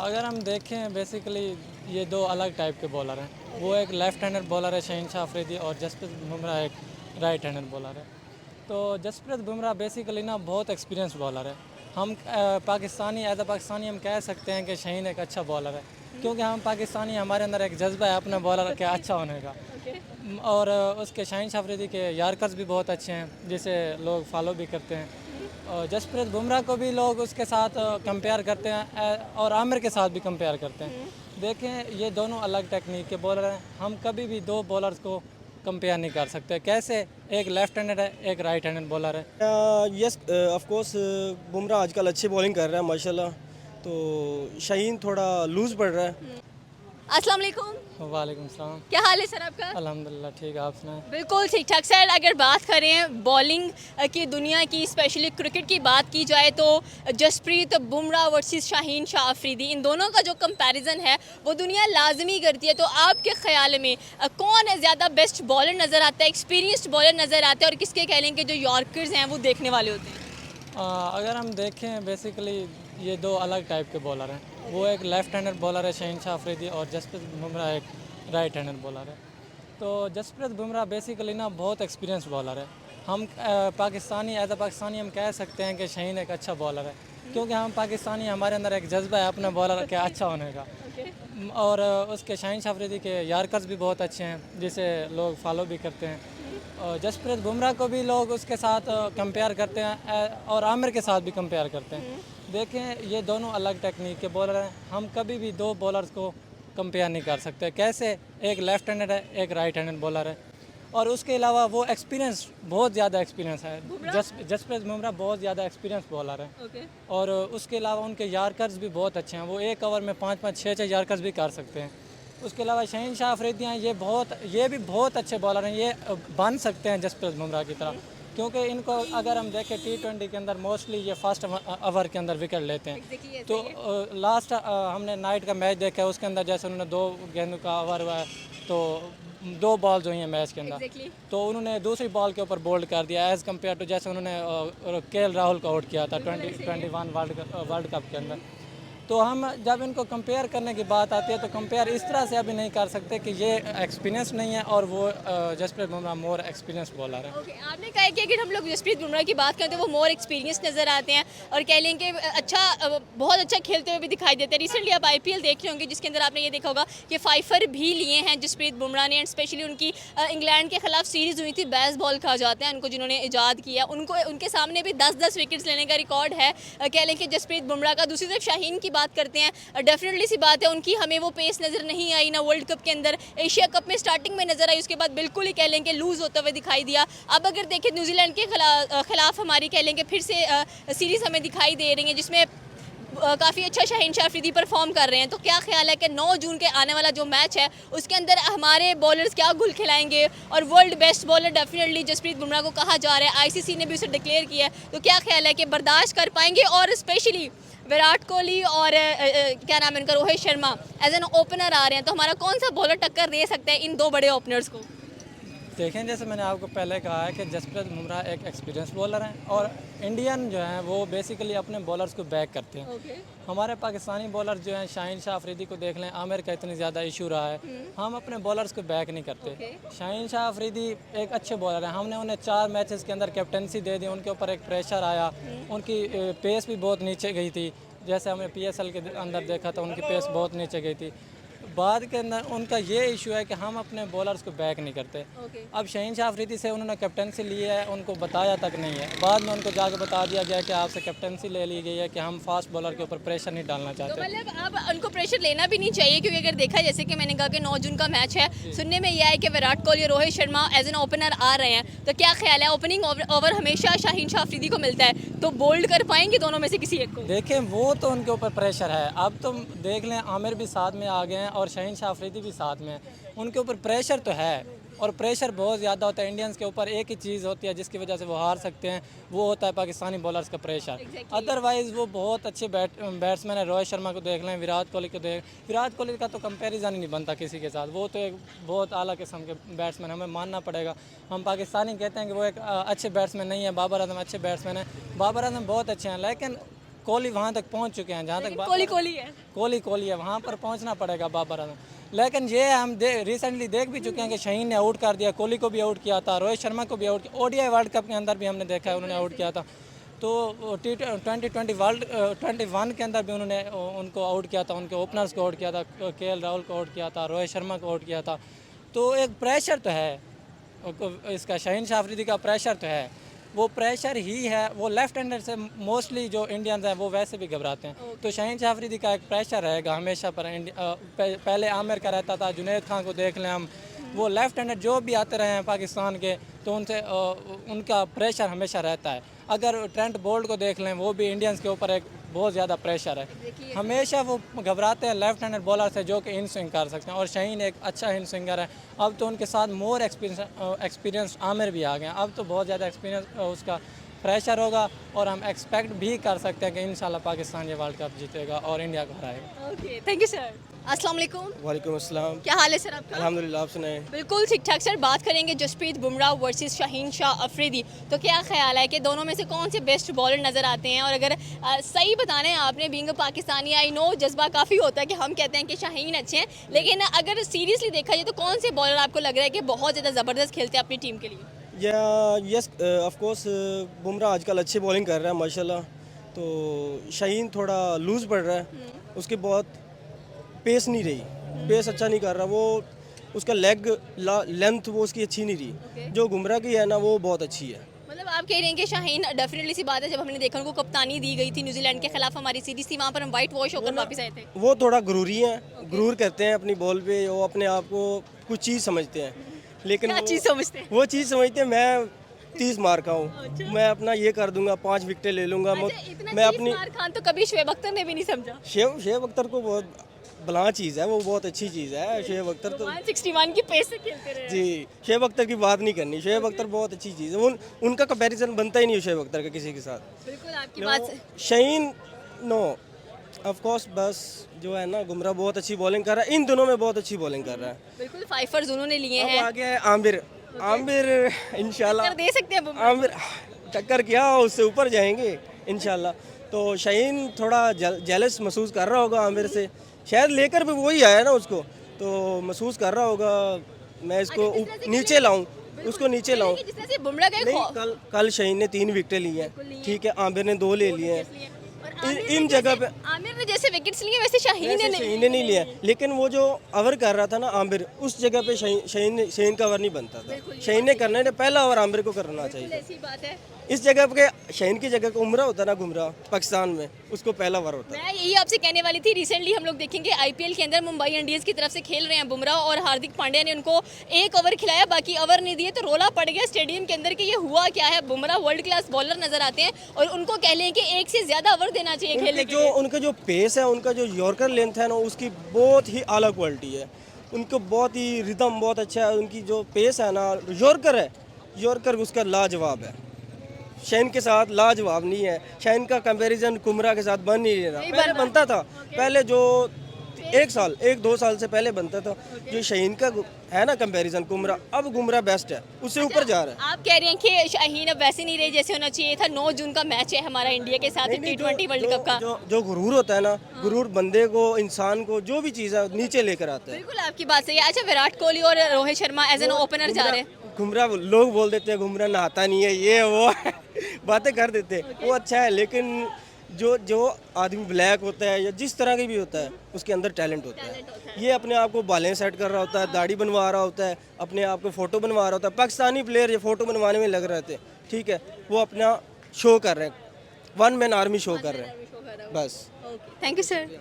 अगर हम देखें बेसिकली ये दो अलग टाइप के बॉलर हैं। वो एक लेफ़्ट हैंडर बॉलर है शहीन अफरीदी, और जसप्रीत बुमराह एक राइट हैंडर बॉलर है। तो जसप्रीत बुमराह बेसिकली ना बहुत एक्सपीरियंस बॉलर है। हम पाकिस्तानी एज अ पाकिस्तानी हम कह सकते हैं कि शहीन एक अच्छा बॉलर है, क्योंकि हम पाकिस्तानी हमारे अंदर एक जज्बा है अपने बॉलर के अच्छा होने का। और उसके शाहीन अफरीदी के यार्कर्स भी बहुत अच्छे हैं, जिसे लोग फॉलो भी करते हैं। और जसप्रीत बुमराह को भी लोग उसके साथ कंपेयर करते हैं, और आमिर के साथ भी कंपेयर करते हैं। देखें, ये दोनों अलग टेक्निक के बॉलर हैं। हम कभी भी दो बॉलर्स को कंपेयर नहीं कर सकते। कैसे? एक लेफ्ट हैंडेड है, एक राइट हैंडेड बॉलर है। यस, ऑफ कोर्स बुमराह आजकल अच्छी बॉलिंग कर रहा है माशाल्लाह। तो शाहीन थोड़ा लूज़ पड़ रहा है। अस्सलाम वालेकुम। वालेकुम सलाम। क्या हाल है सर आपका? अल्हम्दुलिल्लाह ठीक है, आप सुनाएं। बिल्कुल ठीक ठाक सर। अगर बात करें बॉलिंग की दुनिया की, स्पेशली क्रिकेट की बात की जाए तो जसप्रीत बुमराह वर्सेस शाहीन शाह अफरीदी, इन दोनों का जो कंपैरिजन है वो दुनिया लाजमी करती है। तो आपके ख्याल में कौन ज़्यादा बेस्ट बॉलर नज़र आता है, एक्सपीरियंस्ड बॉलर नज़र आता है, और किसके कह लें कि जो यॉर्कर्स हैं वो देखने वाले होते हैं? अगर हम देखें बेसिकली ये दो अलग टाइप के बॉलर हैं। वो एक लेफ़्ट हैंडर बॉलर है शहीन अफरीदी, और जसप्रीत बुमराह एक राइट हैंडर बॉलर है। तो जसप्रीत बुमराह बेसिकली ना बहुत एक्सपीरियंस बॉलर है। हम पाकिस्तानी एज अ पाकिस्तानी हम कह सकते हैं कि शहीन एक अच्छा बॉलर है, क्योंकि हम पाकिस्तानी हमारे अंदर एक जज्बा है अपने बॉलर के अच्छा होने का। और उसके शाहीन अफरीदी के यार्कर्स भी बहुत अच्छे हैं, जिसे लोग फॉलो भी करते हैं। और जसप्रीत बुमराह को भी लोग उसके साथ कंपेयर करते हैं, और आमिर के साथ भी कंपेयर करते हैं। देखें, ये दोनों अलग टेक्निक के बॉलर हैं। हम कभी भी दो बॉलर्स को कंपेयर नहीं कर सकते। कैसे? एक लेफ़्ट हैंडेड है, एक राइट हैंडेड बॉलर है। और उसके अलावा वो एक्सपीरियंस, बहुत ज़्यादा एक्सपीरियंस है। जसप्रीत बुमराह बहुत ज़्यादा एक्सपीरियंस बॉलर है। और उसके अलावा उनके यार्कर्स भी बहुत अच्छे हैं। वो एक ओवर में 5-5, 6-6 यार्कर्स भी कर सकते हैं। उसके अलावा शहीन शाह अफरीदी हैं, ये भी बहुत अच्छे बॉलर हैं। ये बन सकते हैं जसप्रीत बुमराह की तरह, क्योंकि इनको अगर हम देखें T20 के अंदर मोस्टली ये फर्स्ट ओवर के अंदर विकेट लेते हैं। तो लास्ट हमने नाइट का मैच देखा है, उसके अंदर जैसे उन्होंने 2 गेंदों का ओवर हुआ है, तो 2 बॉल्स हुई हैं मैच के अंदर। तो उन्होंने दूसरी बॉल के ऊपर बोल्ड कर दिया, एज़ कम्पेयर टू जैसे उन्होंने KL राहुल को आउट किया था 2021 वर्ल्ड कप के अंदर। तो हम जब इनको कंपेयर करने की बात आती है, तो कंपेयर इस तरह से अभी नहीं कर सकते कि ये एक्सपीरियंस नहीं है और वो Jasprit Bumrah more experience bowler है। ओके, आपने कहा है कि अगर हम लोग जसप्रीत बुमराह की बात करें तो वो मोर एक्सपीरियंस नज़र आते हैं, और कह लें कि बहुत अच्छा खेलते हुए भी दिखाई देते हैं। रिसेंटली आप IPL देख रहे होंगे, जिसके अंदर आपने ये देखा होगा कि फाइफर भी लिए हैं जसप्रीत बुमराह ने। एंड स्पेशली उनकी इंग्लैंड के खिलाफ सीरीज़ हुई थी, बेस बॉल कहा जाता है उनको, जिन्होंने ईजाद किया, उनको उनके सामने भी 10-10 विकेट्स लेने का रिकॉर्ड है, कह लें कि जसप्रीत बुमराह का। दूसरी तरफ शाहीन की बात करते हैं, डेफिनेटली सी बात है उनकी हमें वो पेस नज़र नहीं आई ना वर्ल्ड कप के अंदर, एशिया कप में स्टार्टिंग में नज़र आई, उसके बाद बिल्कुल ही कह लें कि लूज़ होते हुए दिखाई दिया। अब अगर देखें न्यूजीलैंड के खिलाफ हमारी कह लें कि फिर से सीरीज़ हमें दिखाई दे रही है, जिसमें काफ़ी अच्छा शाहीन शाह अफरीदी परफॉर्म कर रहे हैं। तो क्या ख्याल है कि 9 जून के आने वाला जो मैच है उसके अंदर हमारे बॉलर्स क्या गुल खिलाएंगे? और world best bowler definitely Jasprit Bumrah को कहा जा रहा है, ICC ने भी उसे डिक्लेयर किया है। तो क्या ख्याल है कि बर्दाश्त कर पाएंगे? और स्पेशली विराट कोहली और क्या नाम है उनका, Rohit Sharma as an opener आ रहे हैं, तो हमारा कौन सा बॉलर टक्कर दे सकता है इन दो बड़े ओपनर्स को? देखें, जैसे मैंने आपको पहले कहा है कि जसप्रीत बुमराह एक एक्सपीरियंस बॉलर हैं, और इंडियन जो हैं वो बेसिकली अपने बॉलर्स को बैक करते हैं। हमारे पाकिस्तानी बॉलर जो हैं, शाहीन शाह अफरीदी को देख लें, आमिर का इतनी ज़्यादा इशू रहा है, हम अपने बॉलर्स को बैक नहीं करते। शाहीन शाह अफरीदी एक अच्छे बॉलर हैं। हमने उन्हें 4 मैचेस के अंदर कैप्टनसी दे दी, उनके ऊपर एक प्रेशर आया, उनकी पेस भी बहुत नीचे गई थी। जैसे हमने PSL के अंदर देखा था, उनकी पेस बहुत नीचे गई थी। बाद के अंदर उनका ये इशू है कि हम अपने बॉलर्स को बैक नहीं करते। अब शहीन शाह अफरीदी से उन्होंने कैप्टनसी ली है, उनको बताया तक नहीं है। बाद में उनको जाकर बता दिया गया कि आपसे कैप्टनसी ले ली गई है, कि हम फास्ट बॉलर के ऊपर प्रेशर नहीं डालना तो चाहते। मतलब अब उनको प्रेशर लेना भी नहीं चाहिए, क्योंकि अगर देखा जैसे कि मैंने कहा कि 9 जून का मैच है, सुनने में यह है कि विराट कोहली और Rohit Sharma as an opener आ रहे हैं। तो क्या ख्याल है, ओपनिंग ओवर हमेशा शाहीन शाह अफरीदी को मिलता है, तो बोल्ड कर पाएंगे दोनों में से किसी एक को? देखें, वो तो उनके ऊपर प्रेशर है। अब तो देख लें, आमिर भी साथ में आ गए हैं और शहीन शाह अफरीदी भी साथ में है। उनके ऊपर प्रेशर तो है, और प्रेशर बहुत ज़्यादा होता है। इंडियंस के ऊपर एक ही चीज़ होती है जिसकी वजह से वो हार सकते हैं, वो होता है पाकिस्तानी बॉलर्स का प्रेशर। अदरवाइज़ वो बहुत अच्छे बैट्समैन है। रोहित शर्मा को देख लें, विराट कोहली को विराट कोहली का तो कंपैरिजन ही नहीं बनता किसी के साथ। वो तो एक बहुत आला किस्म के बैट्समैन, हमें मानना पड़ेगा। हम पाकिस्तानी कहते हैं कि वो एक अच्छे बैट्समैन नहीं है। बाबर आजम अच्छे बैट्समैन हैं, बाबर आजम बहुत अच्छे हैं, लेकिन कोहली वहाँ तक पहुँच चुके हैं, जहाँ तक कोहली कोहली है। कोहली है, वहाँ पर पहुँचना पड़ेगा बाबर आजम। लेकिन ये हम रिसेंटली देख भी चुके हैं कि शाहीन ने आउट कर दिया, कोहली को भी आउट किया था, रोहित शर्मा को भी आउट किया, ओडीआई वर्ल्ड कप के अंदर भी हमने देखा है उन्होंने आउट किया था। तो T20 वर्ल्ड 21 के अंदर भी उन्होंने उनको आउट किया था, उनके ओपनर्स को आउट किया था, केएल राहुल को आउट किया था, रोहित शर्मा को आउट किया था। तो एक प्रेशर तो है इसका, शाहीन शाह अफरीदी का प्रेशर तो है, वो प्रेशर ही है। वो लेफ्ट हैंडर से मोस्टली जो इंडियंस हैं वो वैसे भी घबराते हैं। तो शाहीन शाह अफरीदी का एक प्रेशर रहेगा हमेशा पर। पहले आमिर का रहता था, जुनैद खान को देख लें हम, वो लेफ्ट हैंडर जो भी आते रहे हैं पाकिस्तान के, तो उनसे उनका प्रेशर हमेशा रहता है। अगर ट्रेंट बोल्ट को देख लें, वो भी इंडियंस के ऊपर एक बहुत ज़्यादा प्रेशर है, हमेशा वो घबराते हैं लेफ्ट हैंडर बॉलर से जो कि इन स्विंग कर सकते हैं। और शाहीन एक अच्छा इन स्विंगर है। अब तो उनके साथ मोर एक्सपीरियंस आमिर भी आ गए हैं, अब तो बहुत ज़्यादा एक्सपीरियंस उसका प्रेशर होगा। और हम एक्सपेक्ट भी कर सकते हैं कि इंशाल्लाह पाकिस्तान ये वर्ल्ड कप जीतेगा और इंडिया को हराएगा। Okay, thank you sir. अस्सलाम वालेकुम। वालेकुम अस्सलाम। क्या हाल है सर आपका? अल्हम्दुलिल्लाह, आप सुनाएं। बिल्कुल ठीक ठाक सर। बात करेंगे जसप्रीत बुमराह वर्सेस शाहीन शाह अफरीदी, तो क्या ख्याल है कि दोनों में से कौन से बेस्ट बॉलर नज़र आते हैं? और अगर सही बताना है आपने, बीइंग पाकिस्तानी, आई नो जज्बा काफ़ी होता है कि हम कहते हैं कि शाहीन अच्छे हैं, लेकिन अगर सीरियसली देखा जाए तो कौन से बॉलर आपको लग रहा है कि बहुत ज़्यादा ज़बरदस्त खेलते हैं अपनी टीम के लिए? यस ऑफ कोर्स बुमराह आजकल अच्छी बॉलिंग कर रहा है माशाल्लाह। तो शाहीन थोड़ा लूज़ पड़ रहा है, उसकी बहुत पेस नहीं रही, पेस अच्छा नहीं कर रहा वो, उसका लेग लेंथ वो उसकी अच्छी नहीं रही। जो बुमराह की है ना वो बहुत अच्छी है। मतलब आप कह रहे हैं कि शाहीन, डेफिनेटली सी बात है, जब हमने देखा उनको कप्तानी दी गई थी न्यूजीलैंड के खिलाफ, हमारी सीरीज थी, वहाँ पर हम वाइट वॉश होकर वापस आए थे। वो थोड़ा गुरूरी हैं, गुरूर करते हैं अपनी बॉल पे, वो अपने आप को कुछ चीज़ समझते हैं। लेकिन क्या चीज़ समझते हैं? वो चीज़ समझते हैं मैं 30 मार का हूँ, मैं अपना ये कर दूंगा, 5 विकेटें ले लूँगा। मैं अपनी खान तो कभी शुएब अख्तर ने भी नहीं समझा। शेब अख्तर को बहुत बला चीज़ है, वो बहुत अच्छी चीज़ है। शेब अख्तर तो 161 की पेस से खेलते रहे। जी, शेब अख्तर की बात नहीं करनी, शेब अख्तर बहुत अच्छी चीज़ है। उनका कंपैरिजन बनता ही नहीं है शेब अख्तर का किसी के साथ। बिल्कुल आपकी बात। शाहीन नो ऑफ कोर्स, बस जो है ना बुमराह बहुत अच्छी बॉलिंग कर रहा है, इन दोनों में बहुत अच्छी बॉलिंग कर रहा है। बिल्कुल फाइफर्स उन्होंने लिए अब हैं। आगे है आमिर। आमिर इंशाल्लाह दे सकते हैं बुमराह। आमिर टक्कर क्या, उससे ऊपर जाएंगे इंशाल्लाह। तो शाहीन थोड़ा जेलस महसूस कर रहा होगा आमिर से, शायद लेकर भी वही आया ना उसको, तो महसूस कर रहा होगा मैं इसको नीचे लाऊं, उसको नीचे लाऊं। जिस तरह से बुमराह गए नहीं, कल शाहीन ने 3 विकेटें ली हैं, ठीक है, आमिर ने 2 ले लिए हैं। इन जगह पे आमिर ने जैसे विकेट्स लिए वैसे शाहीन ने नहीं लिया, लेकिन वो जो ओवर कर रहा था ना आमिर, उस जगह पे शाहीन का ओवर नहीं बनता था। शाहीन ने करना है, पहला ओवर आमिर को करना चाहिए। ऐसी बात है। इस जगह पे शाहीन की जगह को उमरा होता ना, बुमराह पाकिस्तान में उसको पहला ओवर होता। मैं यही आपसे कहने वाली थी, रिसेंटली हम लोग देखेंगे आईपीएल के अंदर मुंबई इंडियंस की तरफ से खेल रहे हैं बुमराह, और हार्दिक पांड्या ने उनको 1 ओवर खिलाया, बाकी ओवर नहीं दिए, तो रोला पड़ गया स्टेडियम के अंदर कि ये हुआ क्या है। बुमराह वर्ल्ड क्लास बॉलर नजर आते हैं और उनको कह लें कि 1 से ज्यादा ओवर देना चाहिए खेलने के लिए। उनका जो पेस है, उनका जो यॉर्कर लेंथ है ना, उसकी बहुत ही आला क्वालिटी है। उनको बहुत ही रिदम बहुत अच्छा है, उनकी जो पेस है ना, यॉर्कर है, यॉर्कर उसका लाजवाब है। शाहीन के साथ लाजवाब नहीं है। शाहीन का कंपैरिजन बुमराह के साथ बन नहीं रहा, पहले बनता था, पहले जो 1-2 साल से पहले बनता था। जो शाहीन का है ना कंपैरिजन बुमराह, अब बुमराह बेस्ट है, उससे ऊपर जा रहा है। आप कह रहे हैं कि शाहीन अब वैसे नहीं रहे जैसे होना चाहिए था। 9 जून का मैच है हमारा इंडिया के साथ T20 वर्ल्ड कप का। जो गुरूर होता है ना, गुरूर बंदे को, इंसान को, जो भी चीज़ है नीचे लेकर आता है। बिल्कुल आपकी बात सही है। अच्छा, विराट कोहली और Rohit Sharma as an opener जा रहे हैं। बुमराह लोग बोल देते हैं बुमराह नहाता नहीं है, ये वो बातें कर देते हैं, वो अच्छा है, लेकिन जो आदमी ब्लैक होता है या जिस तरह की भी होता है, उसके अंदर टैलेंट होता है। ये अपने आप को बालें सेट कर रहा होता है, दाढ़ी बनवा रहा होता है, अपने आप को फ़ोटो बनवा रहा होता है। पाकिस्तानी प्लेयर ये फ़ोटो बनवाने में लग रहे थे, ठीक है, वो अपना शो कर रहे हैं, 1 मैन आर्मी शो कर रहे हैं बस। Thank you sir.